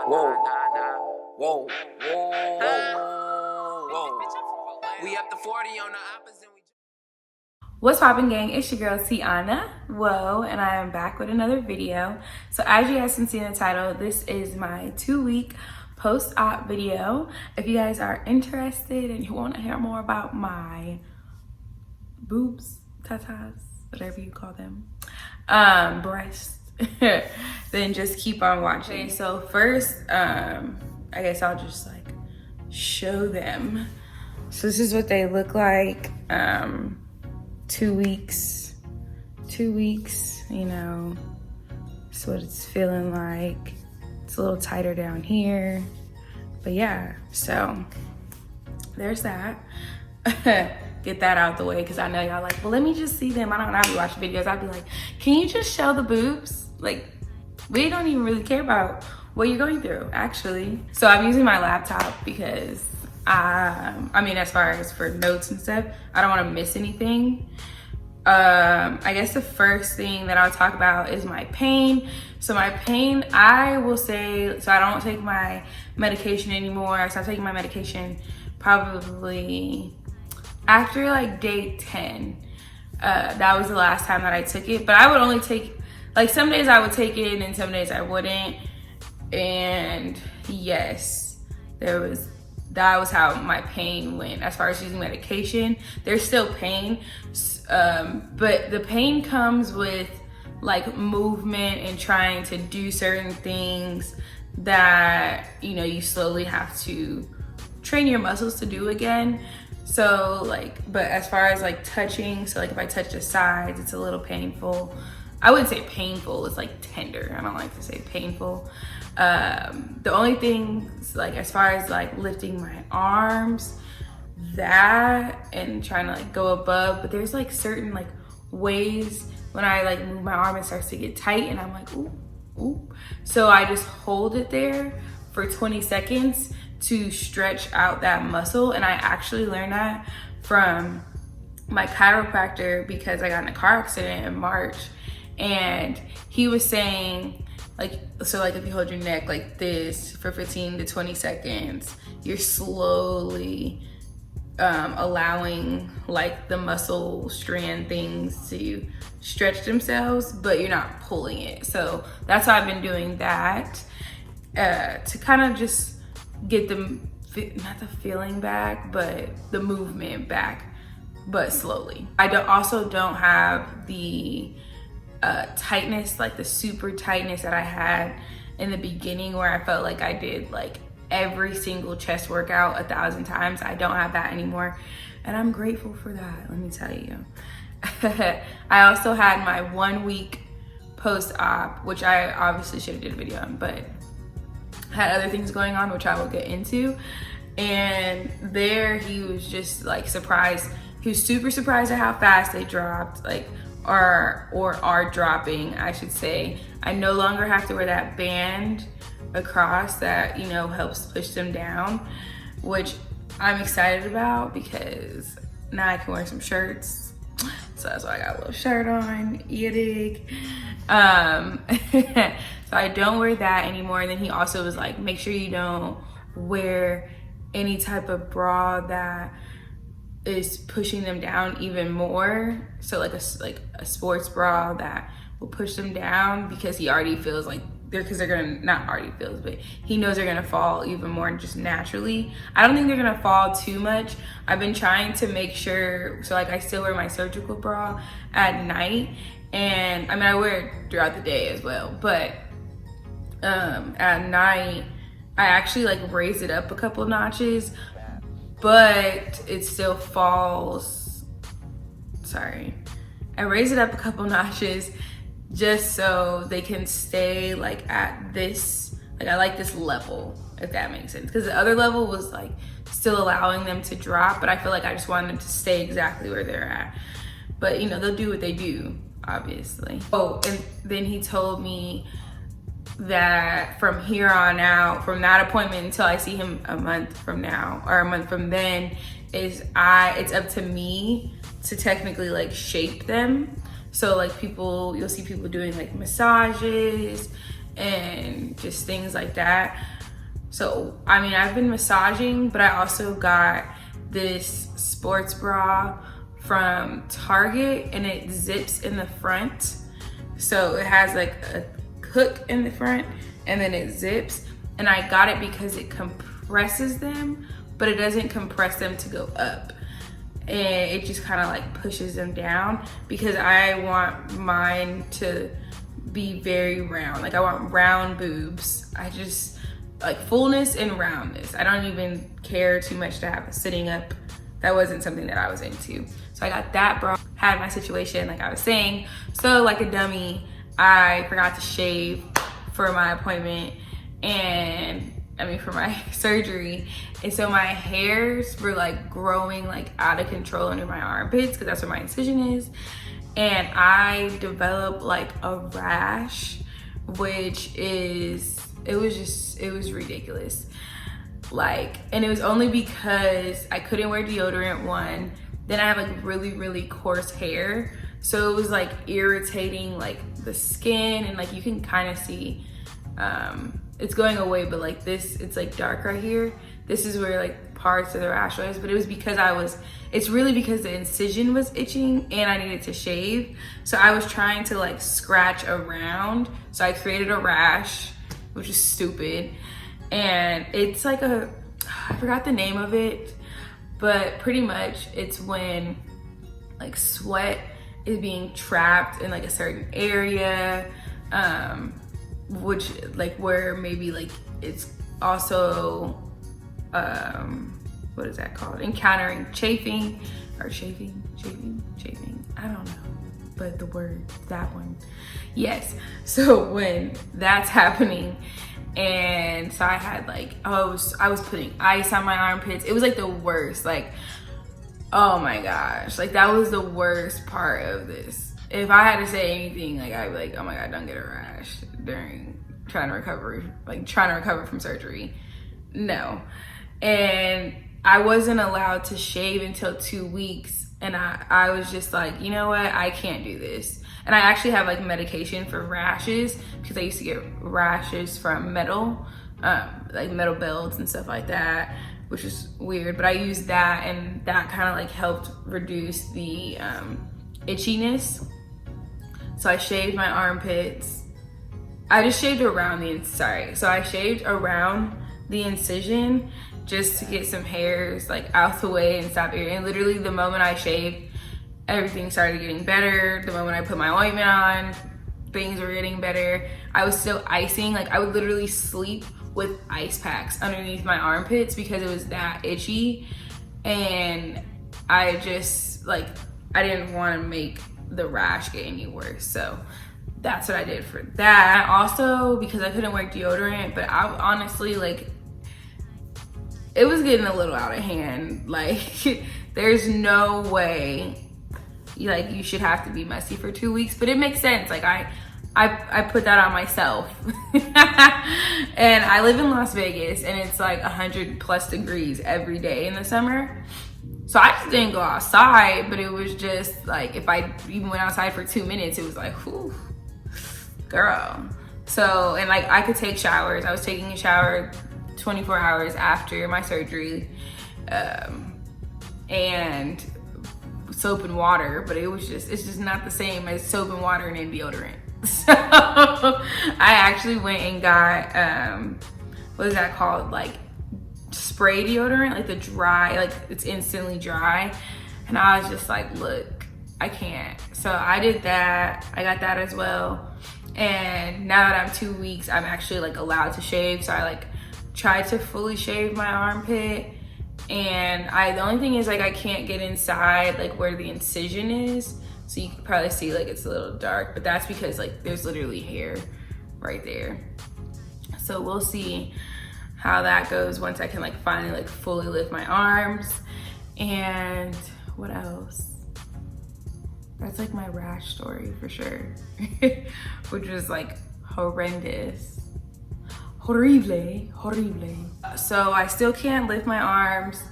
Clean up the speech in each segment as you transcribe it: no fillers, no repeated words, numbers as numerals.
Whoa. Whoa. Whoa. We up to 40 on the opposite. What's poppin', gang? It's your girl TWOAH, whoa, and I am back with another video. So as you guys can see in the title, this is my 2-week post-op video. If you guys are interested and you want to hear more about my boobs, tatas, whatever you call them, breasts, then just keep on watching. So first, I guess I'll just like show them. So this is what they look like. 2 weeks, you know, that's what it's feeling like. It's a little tighter down here, but yeah, so there's that. Get that out the way, because I know y'all like, well, let me just see them. I'll be watching videos, I'll be like, can you just show the boobs? Like, we don't even really care about what you're going through, actually. So I'm using my laptop because I mean, as far as for notes and stuff, I don't want to miss anything. I guess the first thing that I'll talk about is my pain. So my pain, I will say, so I don't take my medication anymore. I stopped taking my medication probably after like day 10. That was the last time that I took it, but I would only take, like some days I would take it and some days I wouldn't. And yes, that was how my pain went. As far as using medication, there's still pain, but the pain comes with like movement and trying to do certain things that, you know, you slowly have to train your muscles to do again. So like, but as far as like touching, so like if I touch the sides, it's a little painful. I wouldn't say painful, it's like tender. I don't like to say painful. The only thing, like as far as like lifting my arms, that and trying to like go above, but there's like certain like ways when I like move my arm, it starts to get tight and I'm like, ooh, ooh. So I just hold it there for 20 seconds to stretch out that muscle. And I actually learned that from my chiropractor because I got in a car accident in March. And he was saying, like, so like if you hold your neck like this for 15 to 20 seconds, you're slowly allowing like the muscle strand things to stretch themselves, but you're not pulling it. So that's why I've been doing that to kind of just get not the feeling back, but the movement back, but slowly. I also don't have the tightness, like the super tightness that I had in the beginning where I felt like I did like every single chest workout 1,000 times. I don't have that anymore, and I'm grateful for that, let me tell you. I also had my 1-week post-op, which I obviously should have did a video on, but had other things going on, which I will get into. And there he was just like surprised. He was super surprised at how fast they dropped, like, or are dropping, I should say. I no longer have to wear that band across that, you know, helps push them down, which I'm excited about because now I can wear some shirts. So that's why I got a little shirt on, you dig? So I don't wear that anymore. And then he also was like, make sure you don't wear any type of bra that is pushing them down even more. So like a sports bra that will push them down, because he already feels like they're gonna, not already feels, but he knows they're gonna fall even more just naturally. I don't think they're gonna fall too much. I've been trying to make sure, so like I still wear my surgical bra at night, and I mean I wear it throughout the day as well, but at night I actually like raise it up a couple notches, but it still falls. Sorry, I raise it up a couple notches just so they can stay like at this, like I like this level, if that makes sense, because the other level was like still allowing them to drop, but I feel like I just wanted them to stay exactly where they're at. But you know, they'll do what they do, obviously. Oh, and then he told me that from here on out, from that appointment until I see him a month from now, or a month from then, it's up to me to technically like shape them. So like you'll see people doing like massages and just things like that. So, I mean, I've been massaging, but I also got this sports bra from Target, and it zips in the front. So it has like a hook in the front and then it zips. And I got it because it compresses them, but it doesn't compress them to go up. And it just kind of like pushes them down, because I want mine to be very round. Like I want round boobs. I just like fullness and roundness. I don't even care too much to have a sitting up. That wasn't something that I was into. So I got that bra, had my situation like I was saying. So like a dummy, I forgot to shave for my appointment, and I mean for my surgery. And so my hairs were like growing like out of control under my armpits, because that's where my incision is. And I developed like a rash, which is, it was ridiculous. Like, and it was only because I couldn't wear deodorant, one. Then I have like really, really coarse hair. So it was like irritating like the skin, and like you can kind of see it's going away, but like this, it's like dark right here. This is where like parts of the rash was, but it was because it's really because the incision was itching and I needed to shave. So I was trying to like scratch around. So I created a rash, which is stupid. And it's like I forgot the name of it, but pretty much it's when like sweat is being trapped in like a certain area, which like where maybe like it's also, what is that called? Encountering chafing, or chafing. I don't know, but the word, that one. Yes, so when that's happening, and so I had like, I was putting ice on my armpits. It was like the worst, like, oh my gosh, like that was the worst part of this. If I had to say anything, like I'd be like, oh my God, don't get a rash during trying to recover from surgery. No. And I wasn't allowed to shave until 2 weeks. And I was just like, you know what? I can't do this. And I actually have like medication for rashes, because I used to get rashes from metal, like metal belts and stuff like that, which is weird. But I used that, and that kind of like helped reduce the itchiness. So I shaved my armpits. I just shaved around I shaved around the incision just to get some hairs like out the way and stop irritating. And literally the moment I shaved, everything started getting better. The moment I put my ointment on, things were getting better. I was still icing. Like I would literally sleep with ice packs underneath my armpits because it was that itchy. And I just like, I didn't want to make the rash get any worse. So that's what I did for that. Also, because I couldn't wear deodorant, but I honestly, like, it was getting a little out of hand. Like, there's no way, like, you should have to be messy for 2 weeks, but it makes sense. Like, I put that on myself. And I live in Las Vegas, and it's like 100+ degrees every day in the summer. So I just didn't go outside, but it was just like, if I even went outside for 2 minutes, it was like, whew, girl. So, and like I could take showers. I was taking a shower 24 hours after my surgery, and soap and water, but it's just not the same as soap and water and then deodorant. So I actually went and got, what is that called? Like spray deodorant, like the dry, like it's instantly dry. And I was just like, look, I can't. So I did that. I got that as well. And now that I'm 2 weeks, I'm actually like allowed to shave. So I like tried to fully shave my armpit. And the only thing is like, I can't get inside like where the incision is. So you can probably see like it's a little dark, but that's because like there's literally hair right there. So we'll see how that goes once I can like finally like fully lift my arms. And what else? That's like my rash story for sure, which was like horrendous. Horrible. So I still can't lift my arms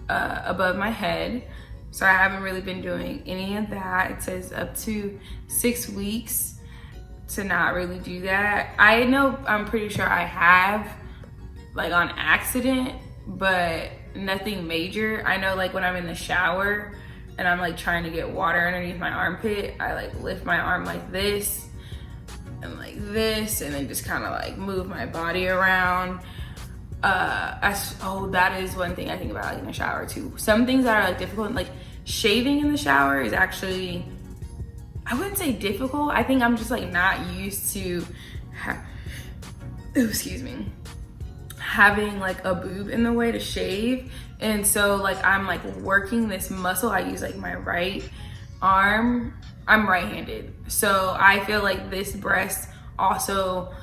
above my head. So I haven't really been doing any of that. It says up to 6 weeks. to not really do that. I know, I'm pretty sure I have, like on accident, but nothing major. I know like when I'm in the shower and I'm like trying to get water underneath my armpit, I like lift my arm like this and like this, and then just kind of like move my body around. That is one thing I think about like in the shower too. Some things that are like difficult, like shaving in the shower is actually, I wouldn't say difficult. I think I'm just like not used to, excuse me, having like a boob in the way to shave. And so like I'm like working this muscle. I use like my right arm. I'm right-handed. So I feel like this breast also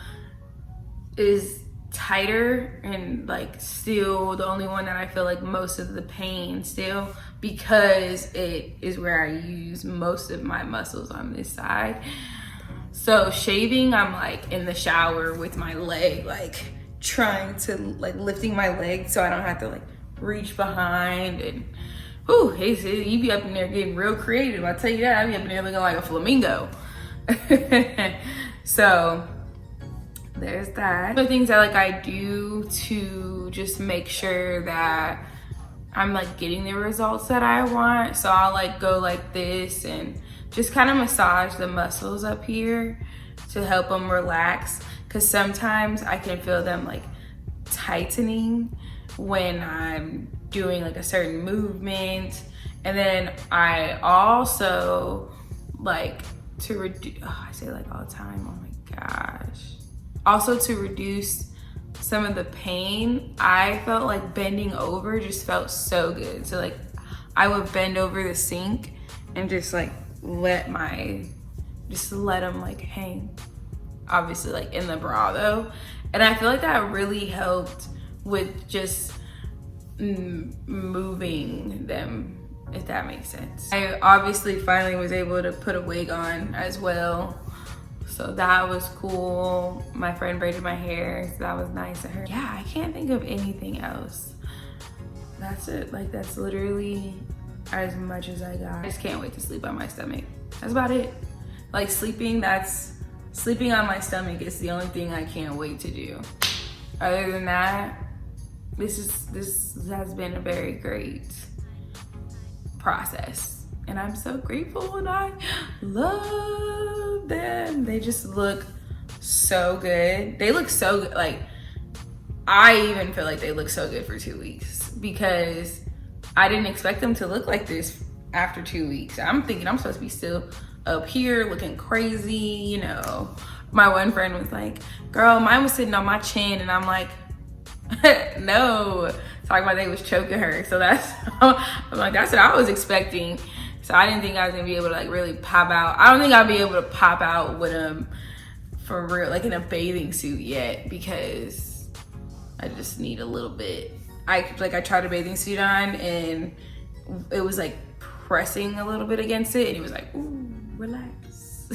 is tighter and like still the only one that I feel like most of the pain still, because it is where I use most of my muscles on this side. So shaving, I'm like in the shower with my leg, like trying to like lifting my leg so I don't have to like reach behind. And whew, you be up in there getting real creative. I tell you that, I be up in there looking like a flamingo. So there's that. The things that like I do to just make sure that I'm like getting the results that I want. So I'll like go like this and just kind of massage the muscles up here to help them relax. Cause sometimes I can feel them like tightening when I'm doing like a certain movement. And then I also like to reduce, I say like all the time, oh my gosh. Also to reduce some of the pain, I felt like bending over just felt so good. So like I would bend over the sink and just like let them like hang. Obviously like in the bra though. And I feel like that really helped with just moving them, if that makes sense. I obviously finally was able to put a wig on as well. So that was cool. My friend braided my hair, so that was nice of her. Yeah, I can't think of anything else. That's it, like that's literally as much as I got. I just can't wait to sleep on my stomach. That's about it. Like sleeping on my stomach is the only thing I can't wait to do. Other than that, this has been a very great process. And I'm so grateful and I love them. They just look so good. They look so good. Like, I even feel like they look so good for 2 weeks because I didn't expect them to look like this after 2 weeks. I'm thinking I'm supposed to be still up here looking crazy, you know. My one friend was like, girl, mine was sitting on my chin, and I'm like, no. Talking about they was choking her. So I'm like, that's what I was expecting. So I didn't think I was gonna be able to like really pop out. I don't think I'll be able to pop out with them for real, like in a bathing suit yet, because I just need a little bit. I tried a bathing suit on and it was like pressing a little bit against it, and it was like, ooh, relax.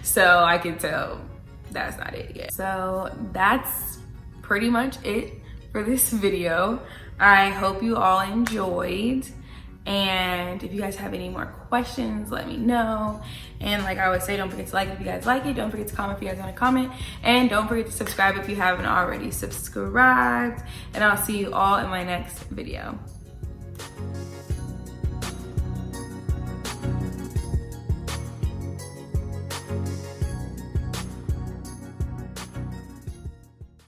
So I can tell that's not it yet. So that's pretty much it for this video. I hope you all enjoyed. And if you guys have any more questions, let me know. And like I always say, don't forget to like it if you guys like it. Don't forget to comment if you guys want to comment. And don't forget to subscribe if you haven't already subscribed. And I'll see you all in my next video.